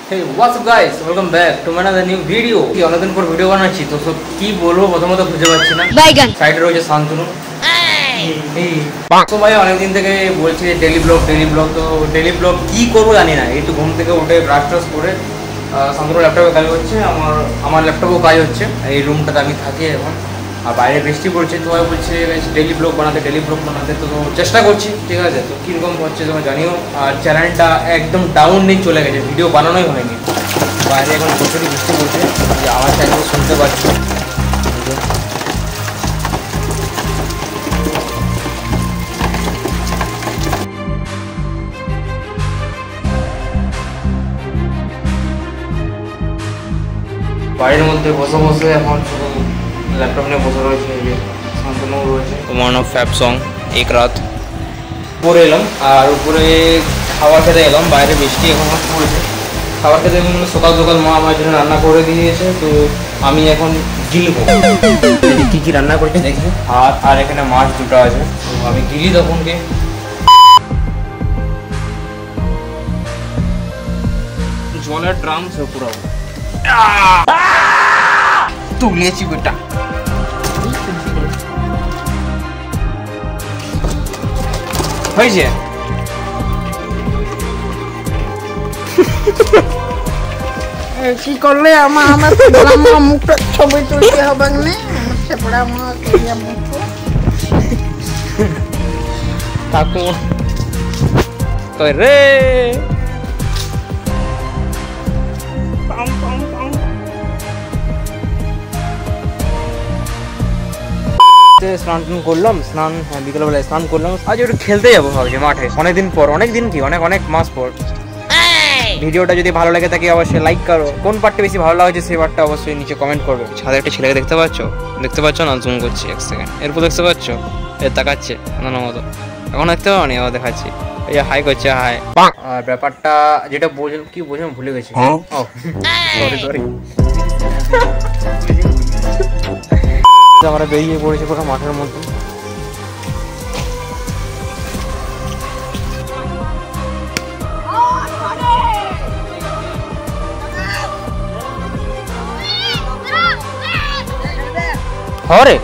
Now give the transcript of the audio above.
Hey, what's up guys? Welcome back to another new video. অনেকদিন পর video বানাচ্ছি তো সব কি বলবো প্রথমত খুঁজে পাচ্ছি না। সাইডে রয়েছে শান্তনু। তো ভাই অনেকদিন থেকে বলছি ডেইলি ব্লগ তো ডেইলি ব্লগ কি করবো জানি না। একটু ঘুম থেকে উঠে ব্রাশ টাশ করে শান্তনুর ল্যাপটপে কাজ হচ্ছে, আমার ল্যাপটপেও কাজ হচ্ছে। এই রুমটাতে আমি থাকি এখন, আর বাইরে বৃষ্টি পড়ছে। তো ভাই বলছে ডেইলি ব্লগ বানাতে তো চেষ্টা করছি, ঠিক আছে। তো কীরকম হচ্ছে তোমরা জানিও। আর চ্যানেলটা একদম ডাউন নিয়ে চলে গেছে, ভিডিও বানানোই হয়নি। বাইরে এখন প্রচুরই বৃষ্টি পড়ছে, যে আমার চ্যানেল শুনতে পাচ্ছি। বাড়ির মধ্যে বসে বসে এখন শুধু ল্যাপটপ নিয়ে বসে রয়েছে। এই যে শান্তনু রয়েছে, ওয়ান অফ ফ্যাপ সং এক রাত পরে এলাম। আর উপরে খাবার খেতে এলাম, বাইরে বৃষ্টি এখন পড়েছে। খাবার খেতে সকাল সকাল মা আমার জন্য রান্না করে দিয়েছে, তো আমি এখন গিলবো কী কী রান্না করেছে দেখি। আর এখানে মাছ দুটো আছে, তো আমি গিলি তখনকে। জলের ড্রাম সে পুরো তুলিয়েছি গোটা। হয়েছে কি করলে আমার মুখটা ছবি তুলতে হবে না। কাকু কই রে স্নান করলাম, বিকেলবেলায় স্নান করলাম। আজ একটু খেলতে যাবো ভাবছি মাঠে, অনেক মাস পর। ভিডিওটা যদি ভালো লাগে থাকে অবশ্যই লাইক করো। কোন পার্টটা বেশি ভালো লাগছে সেই পার্টটা অবশ্যই নিচে কমেন্ট করবে। ছাদে একটা ছেলেকে দেখতে পাচ্ছ না? জুম করছি এক সেকেন্ড। এরপর দেখতে পাচ্ছ এর তাকাচ্ছে অন্যান্য মতো। এখন দেখতে পাবো না, দেখাচ্ছি। এই হাই করছে, হাই। আর ব্যাপারটা যেটা কি বলছিলাম ভুলে গেছি। সরি আমরা বেরিয়ে পড়েছি পুরো মাঠের মধ্যে। হরে